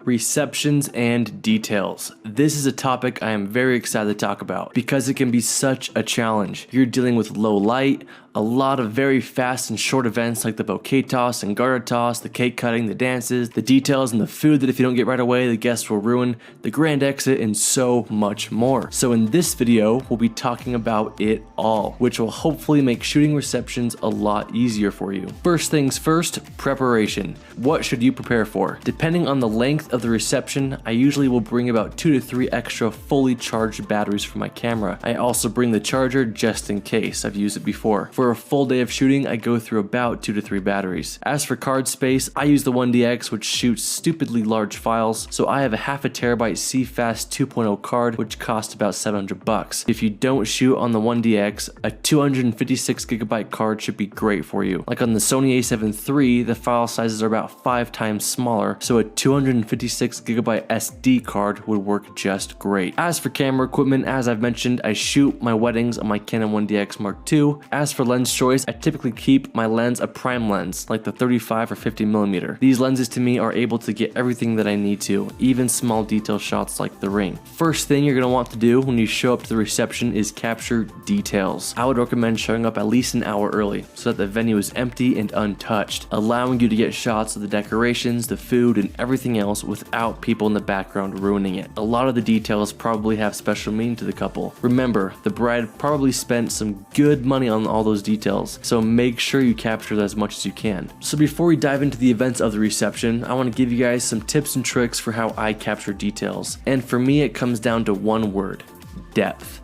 Receptions and details. This is a topic I am very excited to talk about because it can be such a challenge. You're dealing with low light, a lot of very fast and short events like the bouquet toss and garter toss, the cake cutting, the dances, the details and the food that if you don't get right away, the guests will ruin, the grand exit, and so much more. So in this video, we'll be talking about it all, which will hopefully make shooting receptions a lot easier for you. First things first, preparation. What should you prepare for? Depending on the length of the reception, I usually will bring about 2 to 3 extra fully charged batteries for my camera. I also bring the charger just in case. I've used it before. For a full day of shooting, I go through about 2 to 3 batteries. As for card space, I use the 1DX, which shoots stupidly large files, so I have a half a terabyte CFast 2.0 card, which costs about $700. If you don't shoot on the 1DX, a 256 gigabyte card should be great for you. Like on the Sony a7 III, the file sizes are about 5 times smaller, so a 256 gigabyte SD card would work just great. As for camera equipment, as I've mentioned, I shoot my weddings on my Canon 1DX Mark II. As for lens choice, I typically keep my lens a prime lens, like the 35 or 50mm. These lenses to me are able to get everything that I need to, even small detail shots like the ring. First thing you're going to want to do when you show up to the reception is capture details. I would recommend showing up at least an hour early so that the venue is empty and untouched, allowing you to get shots of the decorations, the food, and everything else without people in the background ruining it. A lot of the details probably have special meaning to the couple. Remember, the bride probably spent some good money on all those details, so make sure you capture that as much as you can. So before we dive into the events of the reception, I want to give you guys some tips and tricks for how I capture details. And for me, it comes down to one word: depth.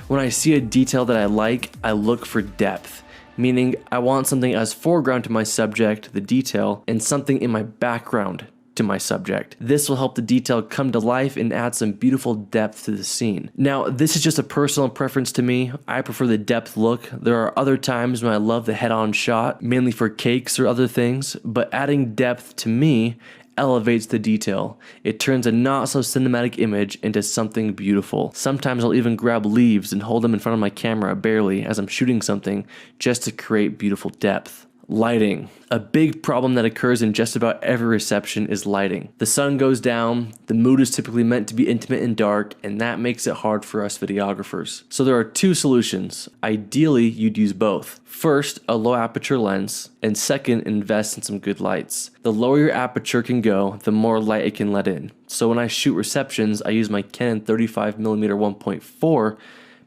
When I see a detail that I like, I look for depth. Meaning, I want something as foreground to my subject, the detail, and something in my background to my subject. This will help the detail come to life and add some beautiful depth to the scene. Now, this is just a personal preference to me. I prefer the depth look. There are other times when I love the head-on shot, mainly for cakes or other things, but adding depth to me elevates the detail. It turns a not so cinematic image into something beautiful. Sometimes I'll even grab leaves and hold them in front of my camera barely as I'm shooting something just to create beautiful depth. Lighting. A big problem that occurs in just about every reception is lighting. The sun goes down, the mood is typically meant to be intimate and dark, and that makes it hard for us videographers. So there are 2 solutions. Ideally, you'd use both. First, a low aperture lens, and second, invest in some good lights. The lower your aperture can go, the more light it can let in. So when I shoot receptions, I use my Canon 35mm 1.4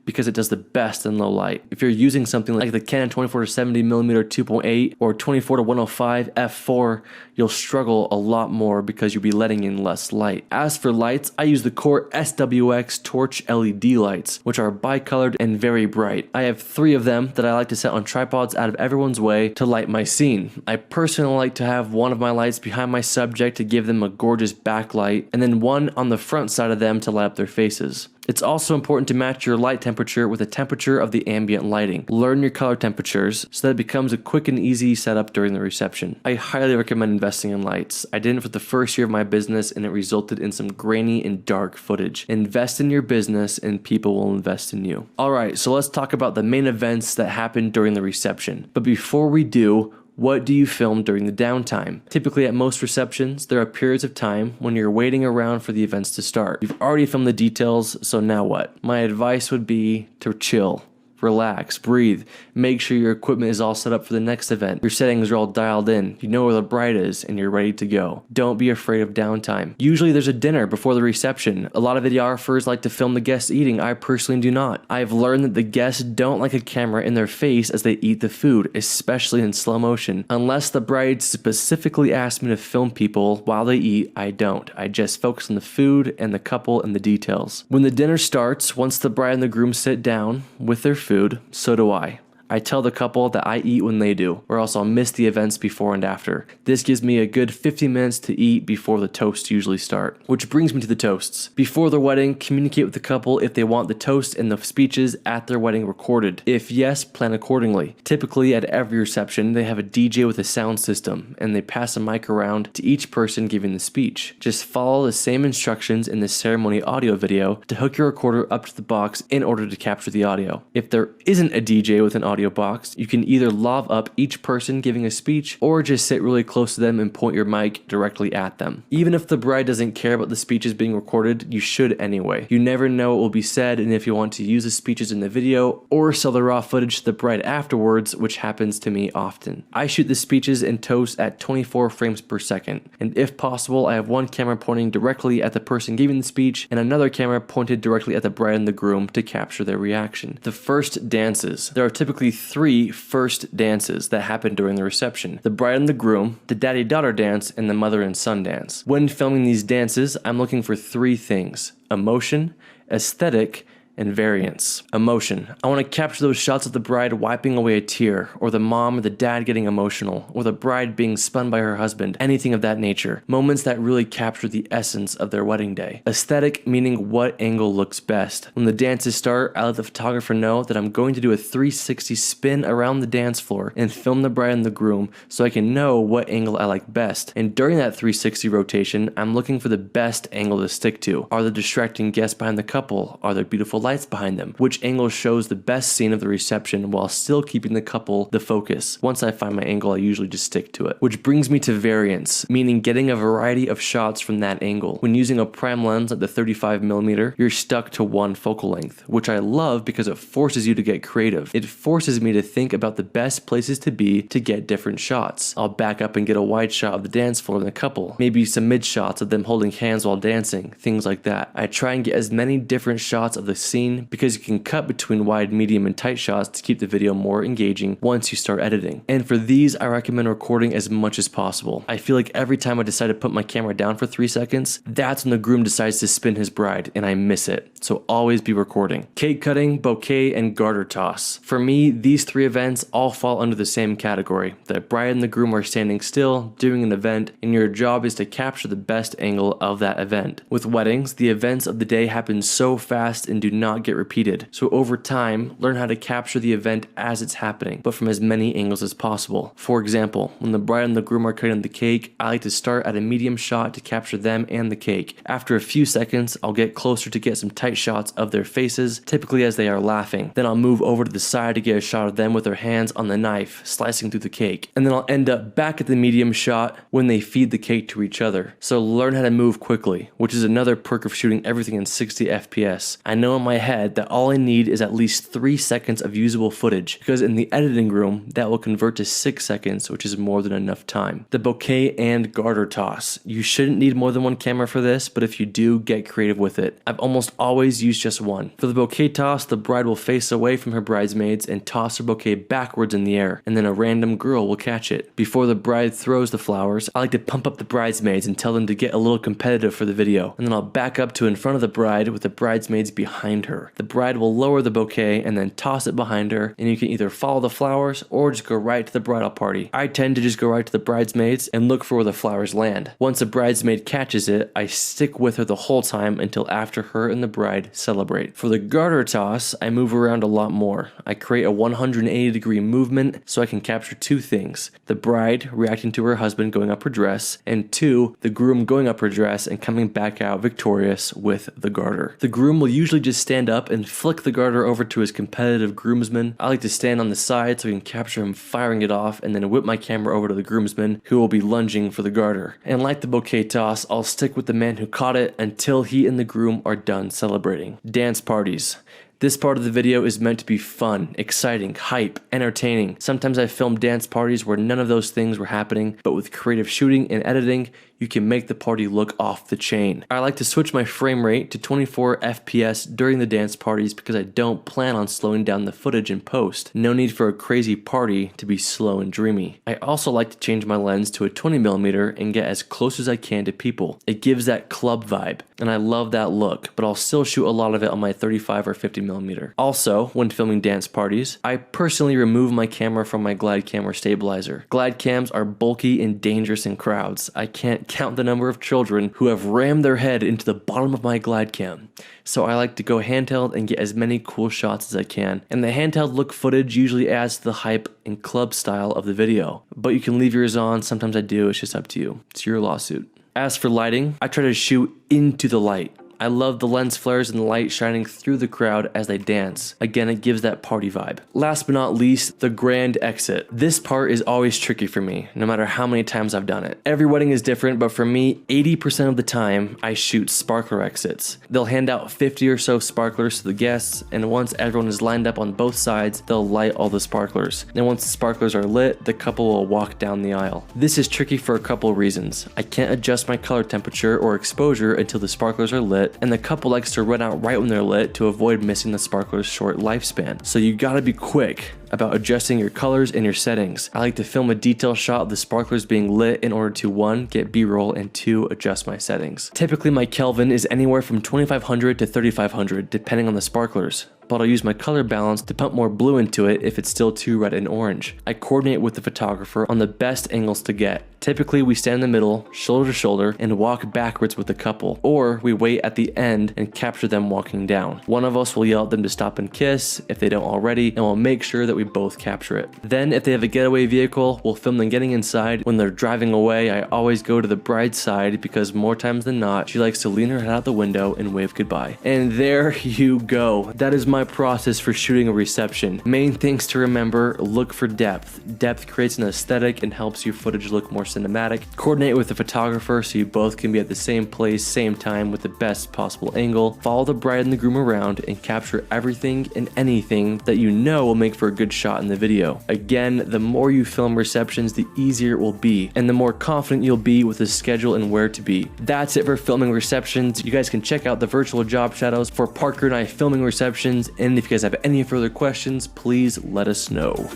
because it does the best in low light. If you're using something like the Canon 24-70mm 2.8 or 24-105 f4, you'll struggle a lot more because you'll be letting in less light. As for lights, I use the Core SWX Torch LED lights, which are bicolored and very bright. I have 3 of them that I like to set on tripods out of everyone's way to light my scene. I personally like to have one of my lights behind my subject to give them a gorgeous backlight, and then one on the front side of them to light up their faces. It's also important to match your light temperature with the temperature of the ambient lighting. Learn your color temperatures so that it becomes a quick and easy setup during the reception. I highly recommend investing in lights. I did it for the first year of my business and it resulted in some grainy and dark footage. Invest in your business and people will invest in you. Alright, so let's talk about the main events that happen during the reception. But before we do, what do you film during the downtime? Typically at most receptions, there are periods of time when you're waiting around for the events to start. You've already filmed the details, so now what? My advice would be to chill. Relax, breathe, make sure your equipment is all set up for the next event. Your settings are all dialed in, you know where the bride is, and you're ready to go. Don't be afraid of downtime. Usually there's a dinner before the reception. A lot of videographers like to film the guests eating. I personally do not. I've learned that the guests don't like a camera in their face as they eat the food, especially in slow motion. Unless the bride specifically asked me to film people while they eat, I don't. I just focus on the food and the couple and the details. When the dinner starts, once the bride and the groom sit down with their food, so do I. I tell the couple that I eat when they do, or else I'll miss the events before and after. This gives me a good 50 minutes to eat before the toasts usually start. Which brings me to the toasts. Before the wedding, communicate with the couple if they want the toast and the speeches at their wedding recorded. If yes, plan accordingly. Typically at every reception, they have a DJ with a sound system, and they pass a mic around to each person giving the speech. Just follow the same instructions in the ceremony audio video to hook your recorder up to the box in order to capture the audio. If there isn't a DJ with an audio audio box, you can either love up each person giving a speech or just sit really close to them and point your mic directly at them. Even if the bride doesn't care about the speeches being recorded, you should anyway. You never know what will be said, and if you want to use the speeches in the video or sell the raw footage to the bride afterwards, which happens to me often. I shoot the speeches and toast at 24 frames per second, and if possible, I have one camera pointing directly at the person giving the speech and another camera pointed directly at the bride and the groom to capture their reaction. The first dances. There are typically 3 first dances that happen during the reception: the bride and the groom, the daddy-daughter dance, and the mother and son dance. When filming these dances, I'm looking for 3 things: emotion, aesthetic, and variance. Emotion. I want to capture those shots of the bride wiping away a tear, or the mom or the dad getting emotional, or the bride being spun by her husband, anything of that nature. Moments that really capture the essence of their wedding day. Aesthetic, meaning what angle looks best. When the dances start, I let the photographer know that I'm going to do a 360 spin around the dance floor and film the bride and the groom so I can know what angle I like best. And during that 360 rotation, I'm looking for the best angle to stick to. Are there distracting guests behind the couple? Are there beautiful lights behind them? Which angle shows the best scene of the reception while still keeping the couple the focus? Once I find my angle, I usually just stick to it. Which brings me to variance, meaning getting a variety of shots from that angle. When using a prime lens like the 35mm, you're stuck to one focal length, which I love because it forces you to get creative. It forces me to think about the best places to be to get different shots. I'll back up and get a wide shot of the dance floor and the couple, maybe some mid shots of them holding hands while dancing, things like that. I try and get as many different shots of the scene because you can cut between wide, medium, and tight shots to keep the video more engaging once you start editing. And for these, I recommend recording as much as possible. I feel like every time I decide to put my camera down for 3 seconds, that's when the groom decides to spin his bride, and I miss it. So always be recording. Cake cutting, bouquet, and garter toss. For me, these 3 events all fall under the same category. The bride and the groom are standing still, doing an event, and your job is to capture the best angle of that event. With weddings, the events of the day happen so fast and do not get repeated. So over time, learn how to capture the event as it's happening, but from as many angles as possible. For example, when the bride and the groom are cutting the cake, I like to start at a medium shot to capture them and the cake. After a few seconds, I'll get closer to get some tight shots of their faces, typically as they are laughing. Then I'll move over to the side to get a shot of them with their hands on the knife, slicing through the cake. And then I'll end up back at the medium shot when they feed the cake to each other. So learn how to move quickly, which is another perk of shooting everything in 60 FPS. I know in my head that all I need is at least 3 seconds of usable footage, because in the editing room, that will convert to 6 seconds, which is more than enough time. The bouquet and garter toss. You shouldn't need more than one camera for this, but if you do, get creative with it. I've almost always used just one. For the bouquet toss, the bride will face away from her bridesmaids and toss her bouquet backwards in the air, and then a random girl will catch it. Before the bride throws the flowers, I like to pump up the bridesmaids and tell them to get a little competitive for the video, and then I'll back up to in front of the bride with the bridesmaids behind her. The bride will lower the bouquet and then toss it behind her, and you can either follow the flowers or just go right to the bridal party. I tend to just go right to the bridesmaids and look for where the flowers land. Once a bridesmaid catches it, I stick with her the whole time until after her and the bride celebrate. For the garter toss, I move around a lot more. I create a 180-degree movement so I can capture 2 things: the bride reacting to her husband going up her dress, and 2, the groom going up her dress and coming back out victorious with the garter. The groom will usually just stand up and flick the garter over to his competitive groomsman. I like to stand on the side so I can capture him firing it off, and then whip my camera over to the groomsman, who will be lunging for the garter. And like the bouquet toss, I'll stick with the man who caught it until he and the groom are done celebrating. Dance parties. This part of the video is meant to be fun, exciting, hype, entertaining. Sometimes I film dance parties where none of those things were happening, but with creative shooting and editing, you can make the party look off the chain. I like to switch my frame rate to 24 FPS during the dance parties because I don't plan on slowing down the footage in post. No need for a crazy party to be slow and dreamy. I also like to change my lens to a 20mm and get as close as I can to people. It gives that club vibe, and I love that look, but I'll still shoot a lot of it on my 35 or 50mm. Also, when filming dance parties, I personally remove my camera from my GlideCam or stabilizer. GlideCams are bulky and dangerous in crowds. I can't count the number of children who have rammed their head into the bottom of my GlideCam. So I like to go handheld and get as many cool shots as I can. And the handheld look footage usually adds to the hype and club style of the video. But you can leave yours on, sometimes I do, it's just up to you. It's your lawsuit. As for lighting, I try to shoot into the light. I love the lens flares and the light shining through the crowd as they dance. Again, it gives that party vibe. Last but not least, the grand exit. This part is always tricky for me, no matter how many times I've done it. Every wedding is different, but for me, 80% of the time, I shoot sparkler exits. They'll hand out 50 or so sparklers to the guests, and once everyone is lined up on both sides, they'll light all the sparklers. And once the sparklers are lit, the couple will walk down the aisle. This is tricky for a couple of reasons. I can't adjust my color temperature or exposure until the sparklers are lit, and the couple likes to run out right when they're lit to avoid missing the sparkler's short lifespan. So you gotta be quick about adjusting your colors and your settings. I like to film a detail shot of the sparklers being lit in order to 1, get B-roll, and 2, adjust my settings. Typically my Kelvin is anywhere from 2500 to 3500 depending on the sparklers, but I'll use my color balance to pump more blue into it if it's still too red and orange. I coordinate with the photographer on the best angles to get. Typically we stand in the middle, shoulder to shoulder, and walk backwards with the couple, or we wait at the end and capture them walking down. One of us will yell at them to stop and kiss if they don't already, and we'll make sure that we both capture it. Then if they have a getaway vehicle, we'll film them getting inside. When they're driving away, I always go to the bride's side because more times than not, she likes to lean her head out the window and wave goodbye. And there you go. That is my process for shooting a reception. Main things to remember: look for depth. Depth creates an aesthetic and helps your footage look more cinematic. Coordinate with the photographer so you both can be at the same place, same time with the best possible angle. Follow the bride and the groom around and capture everything and anything that you know will make for a good shot in the video. Again, the more you film receptions, the easier it will be, and the more confident you'll be with the schedule and where to be. That's it for filming receptions. You guys can check out the virtual job shadows for Parker and I filming receptions, and if you guys have any further questions, please let us know.